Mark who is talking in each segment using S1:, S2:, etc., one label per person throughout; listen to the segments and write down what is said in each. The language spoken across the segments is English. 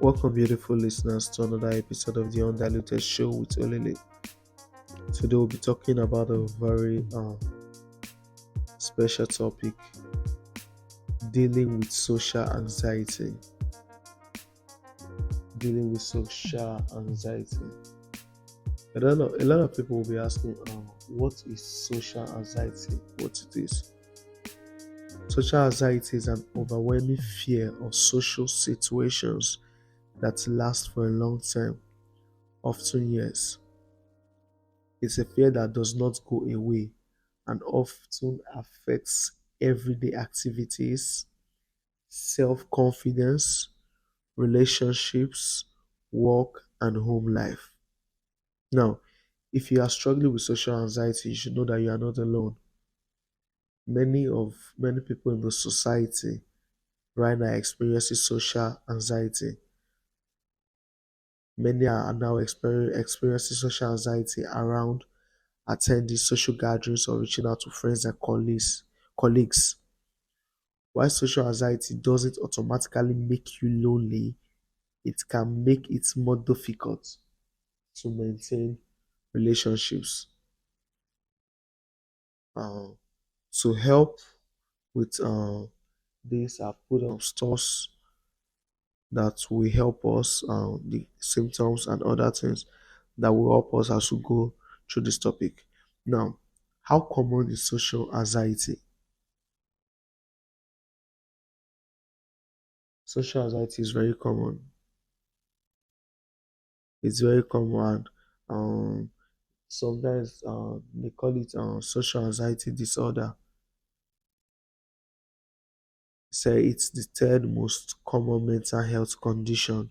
S1: Welcome, beautiful listeners, to another episode of the Undiluted Show with Olele. Today, we'll be talking about a very special topic, dealing with social anxiety. Dealing with social anxiety. A lot of people will be asking, what is social anxiety? What it is? Social anxiety is an overwhelming fear of social situations that last for a long time, often years. It's a fear that does not go away and often affects everyday activities, self confidence, relationships, work, and home life. Now, if you are struggling with social anxiety, you should know that you are not alone. Many people in the society right now experiencing social anxiety. Many are now experiencing social anxiety around attending social gatherings or reaching out to friends and colleagues. While social anxiety doesn't automatically make you lonely, it can make it more difficult to maintain relationships. Uh, to help with this, I've put on stores that will help us, the symptoms and other things that will help us as we go through this topic. Now, how common is social anxiety? Social anxiety is very common. It's very common. Um, Sometimes they call it social anxiety disorder. Say it's the third most common mental health condition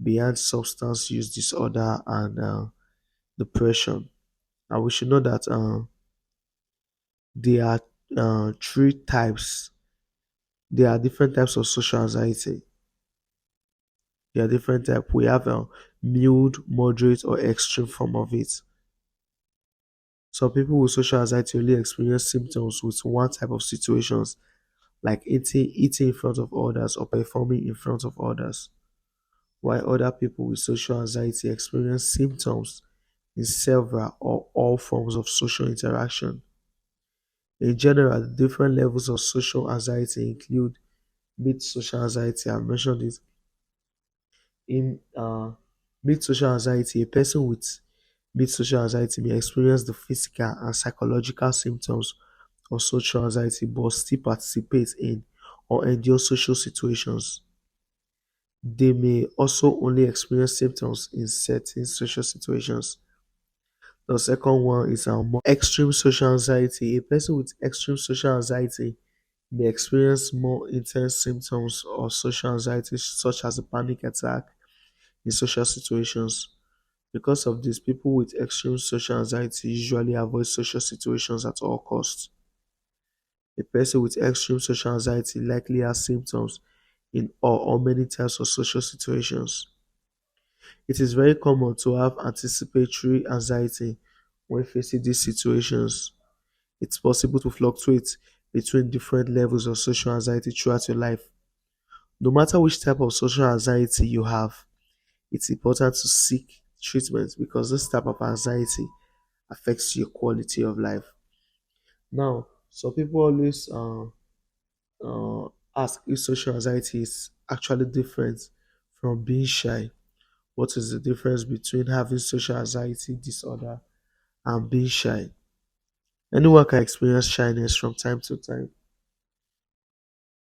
S1: behind substance use disorder and depression. And we should know that there are three types. There are different types of social anxiety. There are different types. We have a mild, moderate, or extreme form of it. Some people with social anxiety only experience symptoms with one type of situations, like eating in front of others or performing in front of others, while other people with social anxiety experience symptoms in several or all forms of social interaction. In general, the different levels of social anxiety include mid social anxiety. I mentioned it. In mid social anxiety, a person with mid social anxiety may experience the physical and psychological symptoms of social anxiety but still participate in or endure social situations. They may also only experience symptoms in certain social situations. The second one is more extreme social anxiety. A person with extreme social anxiety may experience more intense symptoms of social anxiety, such as a panic attack in social situations. Because of this, people with extreme social anxiety usually avoid social situations at all costs. A person with extreme social anxiety likely has symptoms in all or many types of social situations. It is very common to have anticipatory anxiety when facing these situations. It's possible to fluctuate between different levels of social anxiety throughout your life. No matter which type of social anxiety you have, it's important to seek treatment because this type of anxiety affects your quality of life. Now, some people always ask if social anxiety is actually different from being shy. What is the difference between having social anxiety disorder and being shy? Anyone can experience shyness from time to time.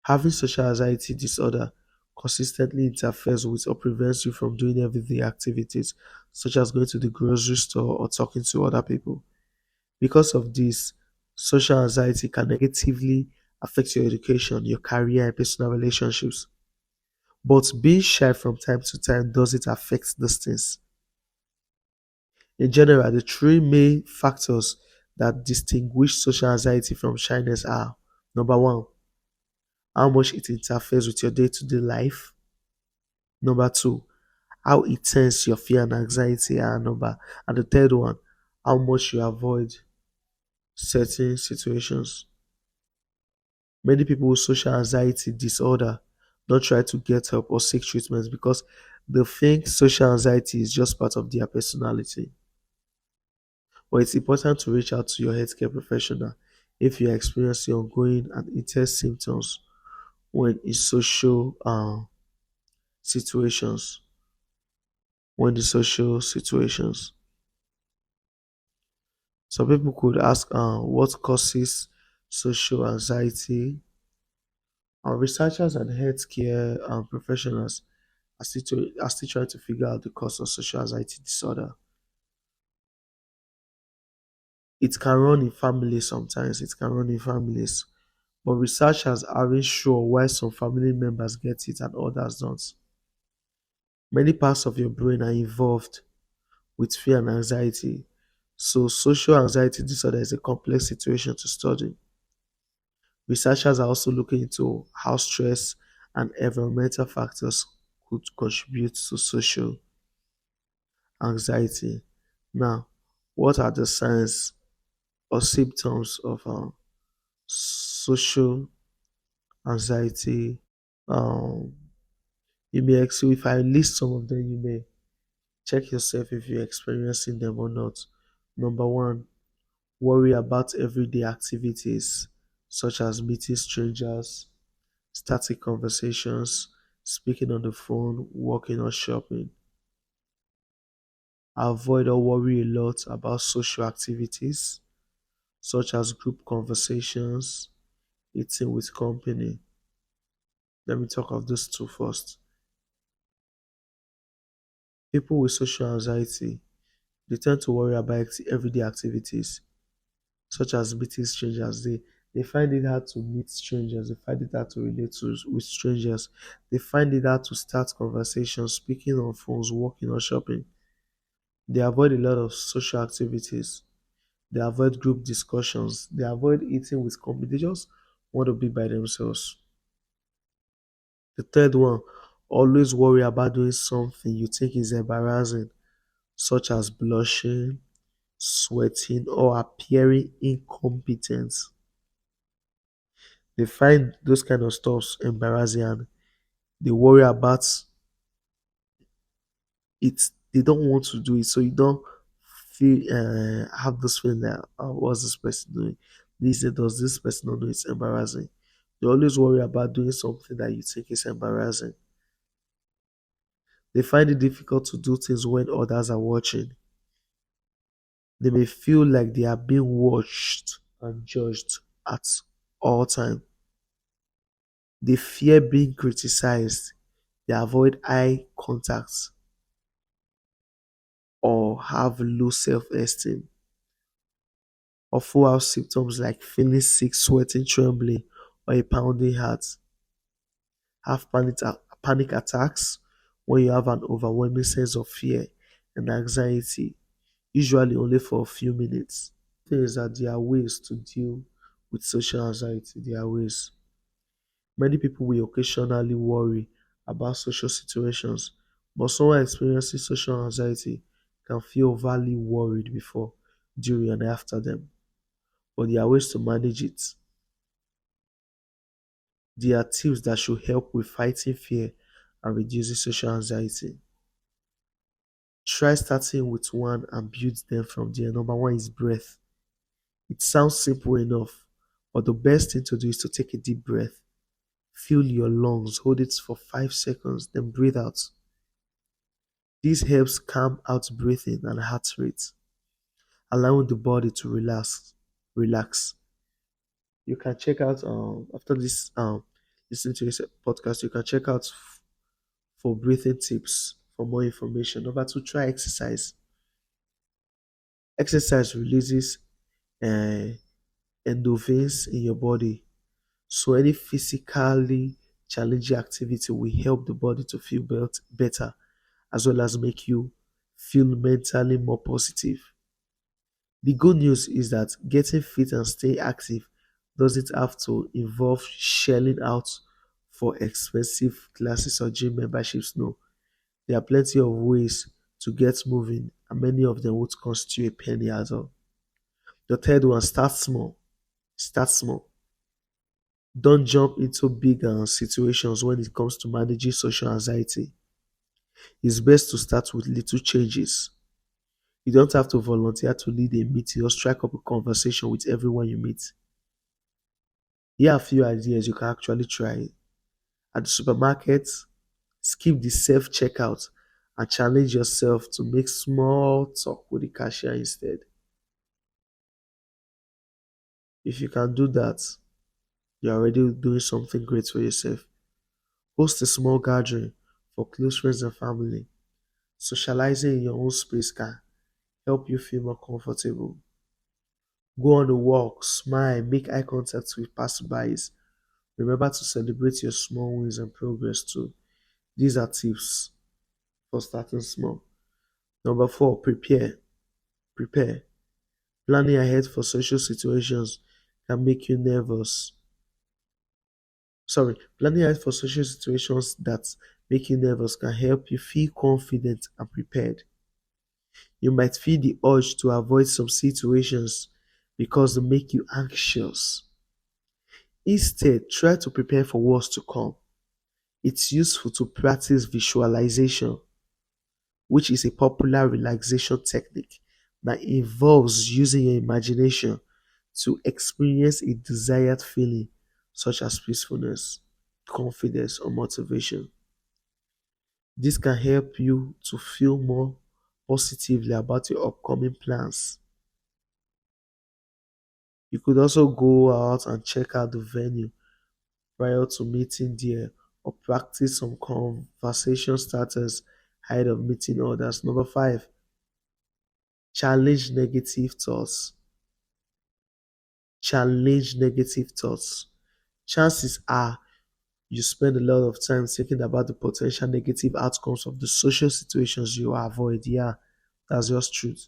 S1: Having social anxiety disorder consistently interferes with or prevents you from doing everyday activities, such as going to the grocery store or talking to other people. Because of this, social anxiety can negatively affect your education, your career, and personal relationships. But being shy from time to time doesn't affect these things. In general, the three main factors that distinguish social anxiety from shyness are: number one, how much it interferes with your day to day life; number two, how intense your fear and anxiety are; and the third one, how much you avoid certain situations. Many people with social anxiety disorder don't try to get help or seek treatment because They think social anxiety is just part of their personality. But it's important to reach out to your healthcare professional if you are experiencing ongoing and intense symptoms when in social situations. When the social situations. Some people could ask what causes social anxiety. Researchers and healthcare professionals are still trying to figure out the cause of social anxiety disorder. It can run in families sometimes, it can run in families, but researchers aren't sure why some family members get it and others don't. Many parts of your brain are involved with fear and anxiety, so social anxiety disorder is a complex situation to study. Researchers are also looking into how stress and environmental factors could contribute to social anxiety. Now, what are the signs or symptoms of social anxiety? Um, you may so if I list some of them, you may check yourself if you're experiencing them or not. Number one, worry about everyday activities such as meeting strangers, starting conversations, speaking on the phone, working or shopping. Avoid or worry a lot about social activities such as group conversations, eating with company. Let me talk of those two first. People with social anxiety, they tend to worry about everyday activities such as meeting strangers. They find it hard to meet strangers. They find it hard to relate with strangers. They find it hard to start conversations, speaking on phones, working or shopping. They avoid a lot of social activities. They avoid group discussions. They avoid eating with company. They just want to be by themselves. The third one, always worry about doing something you think is embarrassing, such as blushing, sweating, or appearing incompetent. They find those kind of stuff embarrassing and they worry about it. They don't want to do it, so you don't feel have this feeling that what's this person doing? Does this person not know it's embarrassing? They always worry about doing something that you think is embarrassing. They find it difficult to do things when others are watching. They may feel like they are being watched and judged at all time. They fear being criticized. They avoid eye contact or have low self-esteem. Or full out symptoms like feeling sick, sweating, trembling, or a pounding heart. Have panic attacks when you have an overwhelming sense of fear and anxiety, usually only for a few minutes. The thing is that there are ways to deal with social anxiety. There are ways. Many people will occasionally worry about social situations, but someone experiencing social anxiety can feel overly worried before, during, and after them. But there are ways to manage it. There are tips that should help with fighting fear and reducing social anxiety. Try starting with one and build them from there. Number one is breath. It sounds simple enough, but the best thing to do is to take a deep breath. Fill your lungs, hold it for 5 seconds, then breathe out. This helps calm out breathing and heart rate, allowing the body to relax. Relax. You can check out after this listening to this podcast. You can check out for breathing tips for more information. Number two, try exercise. Exercise releases uh, endorphins in your body. So any physically challenging activity will help the body to feel better as well as make you feel mentally more positive. The good news is that getting fit and staying active doesn't have to involve shelling out for expensive classes or gym memberships. No, there are plenty of ways to get moving, and many of them won't cost you a penny at all. The third one, start small. Start small. Don't jump into big situations when it comes to managing social anxiety. It's best to start with little changes. You don't have to volunteer to lead a meeting or strike up a conversation with everyone you meet. Here are a few ideas you can actually try. At the supermarket, skip the self checkout and challenge yourself to make small talk with the cashier instead. If you can do that, you're already doing something great for yourself. Host a small gathering for close friends and family. Socializing in your own space can help you feel more comfortable. Go on a walk, smile, make eye contact with passerbys. Remember to celebrate your small wins and progress too. These are tips for starting small. Number four, prepare. Prepare. Planning ahead for social situations can make you nervous. Planning ahead for social situations that make you nervous can help you feel confident and prepared. You might feel the urge to avoid some situations because they make you anxious. Instead, try to prepare for what's to come. It's useful to practice visualization, which is a popular relaxation technique that involves using your imagination to experience a desired feeling such as peacefulness, confidence, or motivation. This can help you to feel more positively about your upcoming plans. You could also go out and check out the venue prior to meeting there or practice some conversation starters ahead of meeting others. Number five, challenge negative thoughts. Challenge negative thoughts. Chances are you spend a lot of time thinking about the potential negative outcomes of the social situations you avoid. Yeah, that's just truth.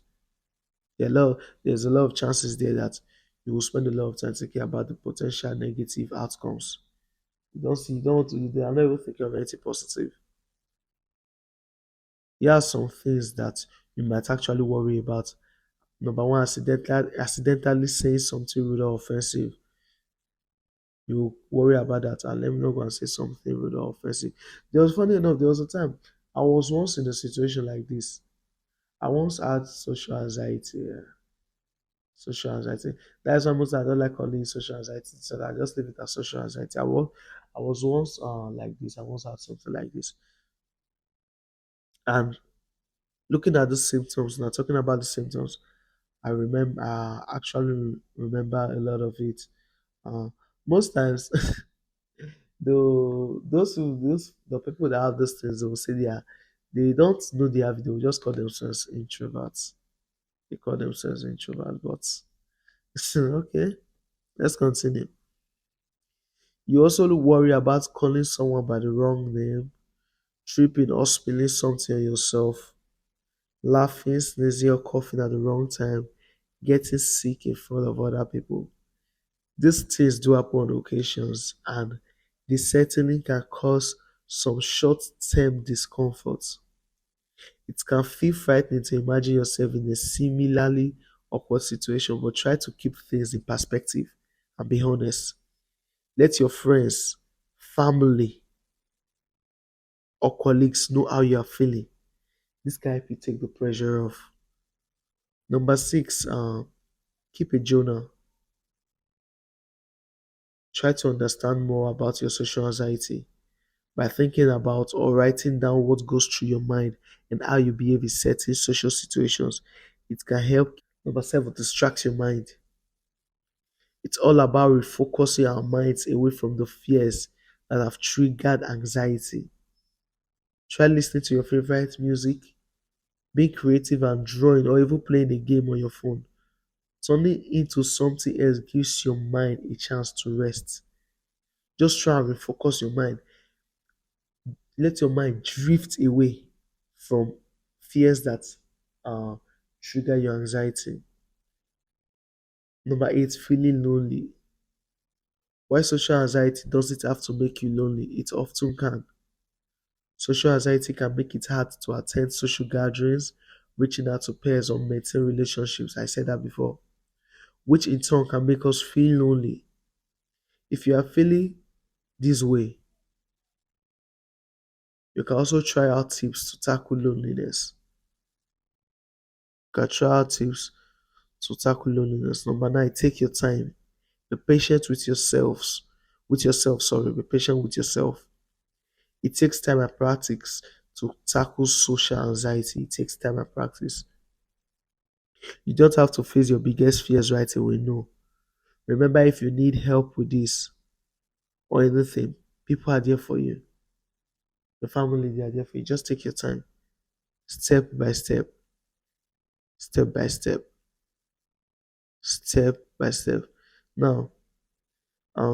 S1: There's a lot of chances there that you will spend a lot of time thinking about the potential negative outcomes. You don't want to, you are not even thinking of anything positive. Here are some things that you might actually worry about. Number one, accidentally saying something rude or offensive. You worry about that, and let me not go and say something rude or offensive. Funny enough, there was a time I was once in a situation like this. I once had social anxiety. Social anxiety. That's why most I don't like calling it social anxiety. So I just leave it as social anxiety. I was once like this. I once had something like this. And looking at the symptoms, now talking about the symptoms, actually remember a lot of it. Uh, Most times, the people that have those things, they will say they don't know they have it. They will just call themselves introverts. They call themselves introverts, but okay, let's continue. You also worry about calling someone by the wrong name, tripping or spilling something on yourself, laughing, sneezing, or coughing at the wrong time, getting sick in front of other people. These things do happen on occasions, and they certainly can cause some short term discomfort. It can feel frightening to imagine yourself in a similarly awkward situation, but try to keep things in perspective and be honest. Let your friends, family, or colleagues know how you are feeling. This can help you take the pressure off. Number six, keep a journal. Try to understand more about your social anxiety by thinking about or writing down what goes through your mind and how you behave in certain social situations. It can help. Number seven, distract your mind. It's all about refocusing our minds away from the fears that have triggered anxiety. Try listening to your favorite music, being creative and drawing, or even playing a game on your phone. Turning into something else gives your mind a chance to rest. Just try and refocus your mind. Let your mind drift away from fears that uh, trigger your anxiety. Number eight, feeling lonely. Why social anxiety doesn't have to make you lonely? It often can. Social anxiety can make it hard to attend social gatherings, reaching out to peers, or maintain relationships. I said that before, which in turn can make us feel lonely. If you are feeling this way, You can also try out tips to tackle loneliness. You can try out tips to tackle loneliness. Number nine, take your time. Be patient with yourselves. With yourself, sorry. Be patient with yourself. It takes time and practice to tackle social anxiety. It takes time and practice. You don't have to face your biggest fears right away. No. Remember, if you need help with this or anything, people are there for you. The family, they are there for you. Just take your time, step by step, step by step, step by step. Now,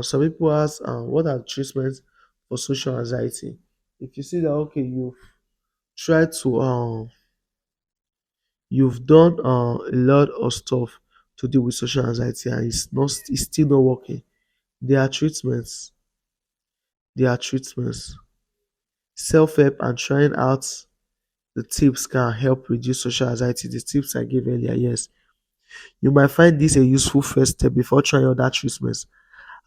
S1: some people ask, what are treatments for social anxiety? If you see that, okay, tried to, you've done a lot of stuff to deal with social anxiety and it's still not working. There are treatments. There are treatments. Self-help and trying out the tips can help reduce social anxiety. The tips I gave earlier, yes. You might find this a useful first step before trying other treatments.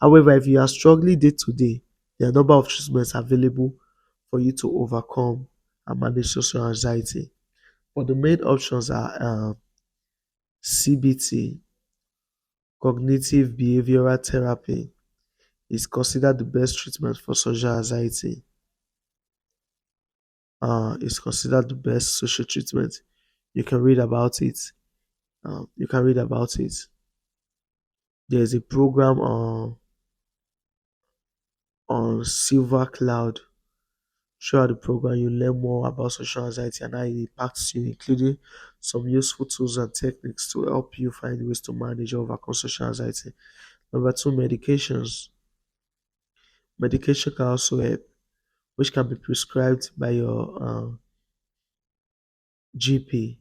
S1: However, if you are struggling day to day, there are a number of treatments available for you to overcome and manage social anxiety. But the main options are CBT, cognitive behavioral therapy, is considered the best treatment for social anxiety. It's considered the best social treatment. You can read about it. You can read about it. There's a program on Silver Cloud. Throughout the program, you learn more about social anxiety and how it impacts you, including some useful tools and techniques to help you find ways to manage or overcome social anxiety. Number two, medications. Medication can also help, which can be prescribed by your GP.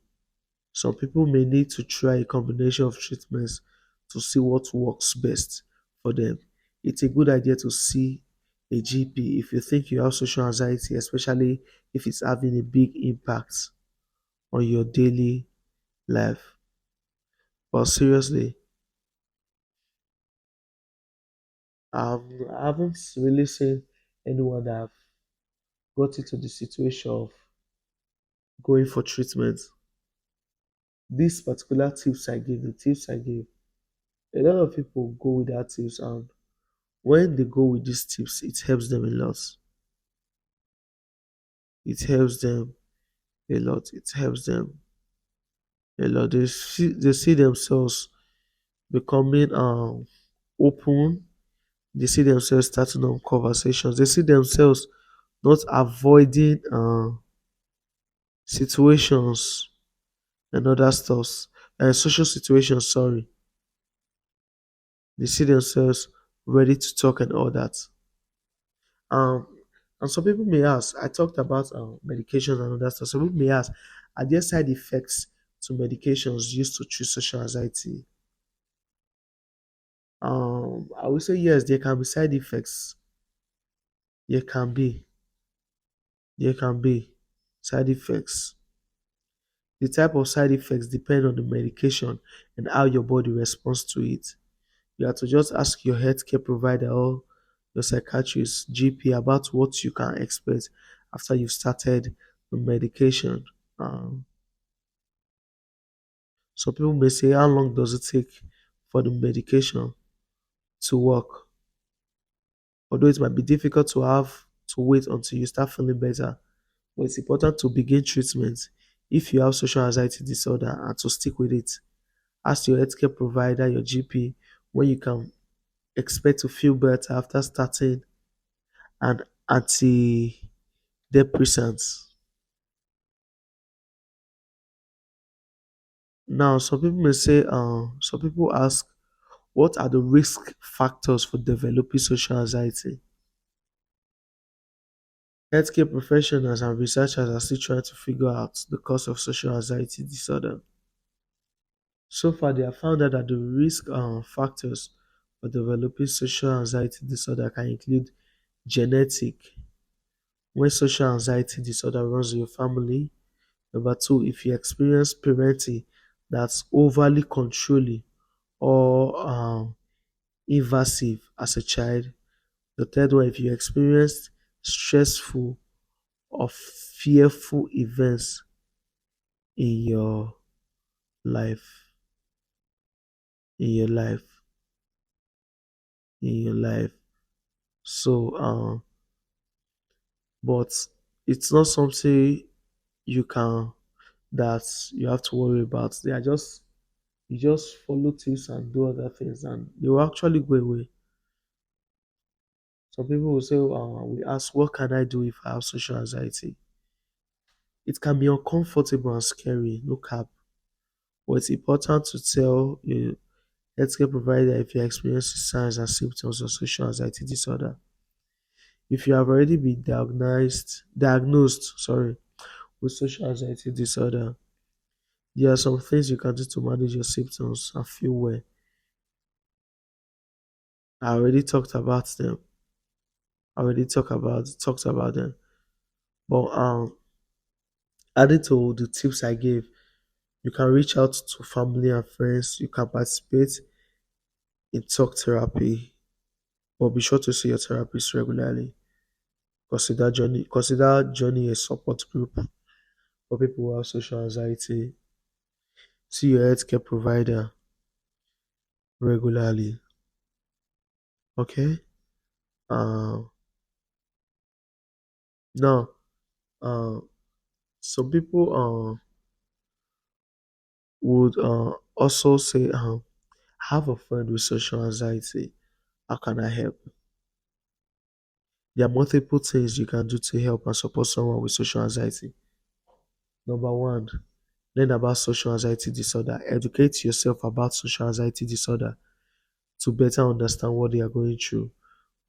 S1: Some people may need to try a combination of treatments to see what works best for them. It's a good idea to see a GP if you think you have social anxiety, especially if it's having a big impact on your daily life. But seriously, I haven't really seen anyone that have got into the situation of going for treatment. These particular tips I gave, the tips I gave, a lot of people go with that tips, and when they go with these tips, it helps them a lot. It helps them a lot. It helps them a lot. They see themselves becoming open. They see themselves starting on conversations. They see themselves not avoiding situations and other stuffs and social situations. Sorry, they see themselves ready to talk and all that. Um, and some people may ask, I talked about medications and other stuff. Some people may ask, are there side effects to medications used to treat social anxiety? I would say yes, there can be side effects. There can be, there can be side effects. The type of side effects depend on the medication and how your body responds to it. You have to just ask your healthcare provider or your psychiatrist, GP, about what you can expect after you've started the medication. Um, some people may say, how long does it take for the medication to work? Although it might be difficult to have to wait until you start feeling better, but it's important to begin treatment if you have social anxiety disorder and to stick with it. Ask your healthcare provider, your GP, when you can expect to feel better after starting an antidepressant. Now, some people ask, what are the risk factors for developing social anxiety? Healthcare professionals and researchers are still trying to figure out the cause of social anxiety disorder. So far, they have found out that the risk factors for developing social anxiety disorder can include genetic, when social anxiety disorder runs in your family. Number two, if you experience parenting that's overly controlling or invasive as a child. The third one, if you experienced stressful of fearful events in your life, in your life, in your life. So, but it's not something you can that you have to worry about. They are just you just follow things and do other things, and they will actually go away. Some people will say, we ask, what can I do if I have social anxiety? It can be uncomfortable and scary, no cap. But it's important to tell your healthcare provider if you're experiencing signs and symptoms of social anxiety disorder. If you have already been diagnosed, with social anxiety disorder, there are some things you can do to manage your symptoms and feel well. I already talked about them. I already talked about them. But adding to the tips I gave, you can reach out to family and friends. You can participate in talk therapy, but be sure to see your therapist regularly. Consider joining a support group for people who have social anxiety. See your healthcare provider regularly. Okay. Uh, Now, uh, some people would also say, have a friend with social anxiety. How can I help? There are multiple things you can do to help and support someone with social anxiety. Number one, learn about social anxiety disorder. Educate yourself about social anxiety disorder to better understand what they are going through.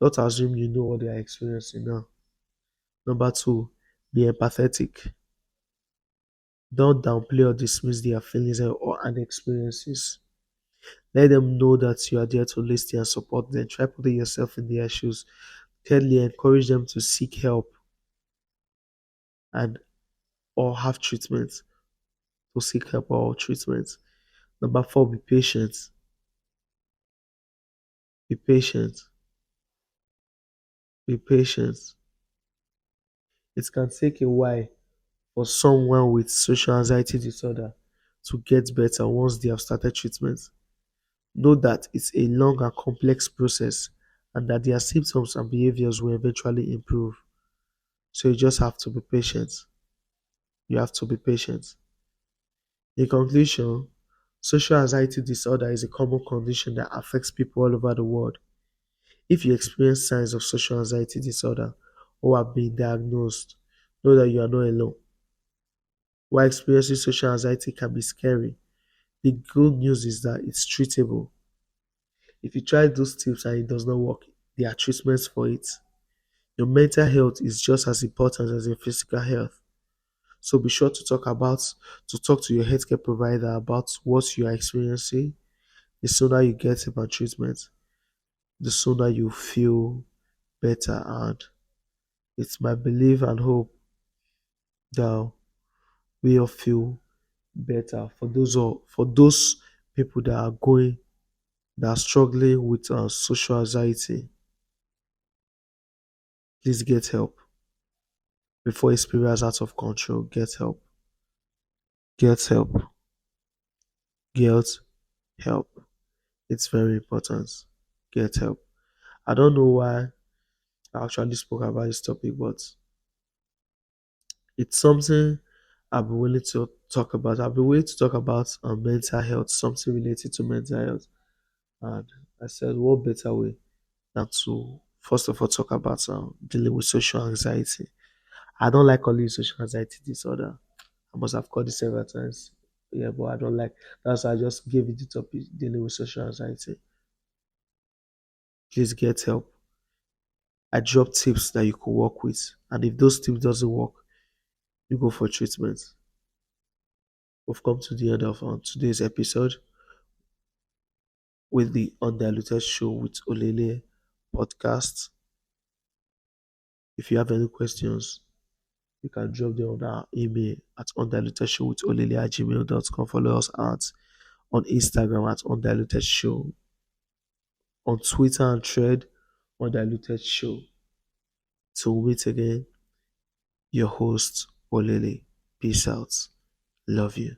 S1: Don't assume you know what they are experiencing now. Number two, be empathetic. Don't downplay or dismiss their feelings and experiences. Let them know that you are there to listen and support them. Try putting yourself in their shoes. Thirdly, encourage them to seek help and or have treatment. To seek help or treatment. Number four, be patient. Be patient. Be patient. It can take a while for someone with social anxiety disorder to get better once they have started treatment. Know that it's a long and complex process and that their symptoms and behaviors will eventually improve. So you just have to be patient. You have to be patient. In conclusion, social anxiety disorder is a common condition that affects people all over the world. If you experience signs of social anxiety disorder or have been diagnosed, know that you are not alone. While experiencing social anxiety can be scary, the good news is that it's treatable. If you try those tips and it does not work, there are treatments for it. Your mental health is just as important as your physical health. So be sure to talk to your healthcare provider about what you are experiencing. The sooner you get about treatment, the sooner you feel better. And it's my belief and hope that we all feel better for those people that are struggling with social anxiety. Please get help before it spirals out of control. Get help. Get help. Get help. It's very important. Get help. I don't know why I actually spoke about this topic, but it's something I've been willing to talk about. I've been willing to talk about mental health, something related to mental health. And I said, what better way than to first of all talk about dealing with social anxiety. I don't like calling it social anxiety disorder. I must have called it several times. Yeah, but I don't like that's why I just gave it the topic dealing with social anxiety. Please get help. I drop tips that you could work with. And if those tips doesn't work, you go for treatment. We've come to the end of today's episode with the Undiluted Show with Olele podcast. If you have any questions, you can drop them on our email at undilutedshowwitholele@gmail.com. Follow us on Instagram at Undiluted Show, on Twitter and Thread, Undiluted Show. Till we meet again, Your host, Olele. Peace out. Love you.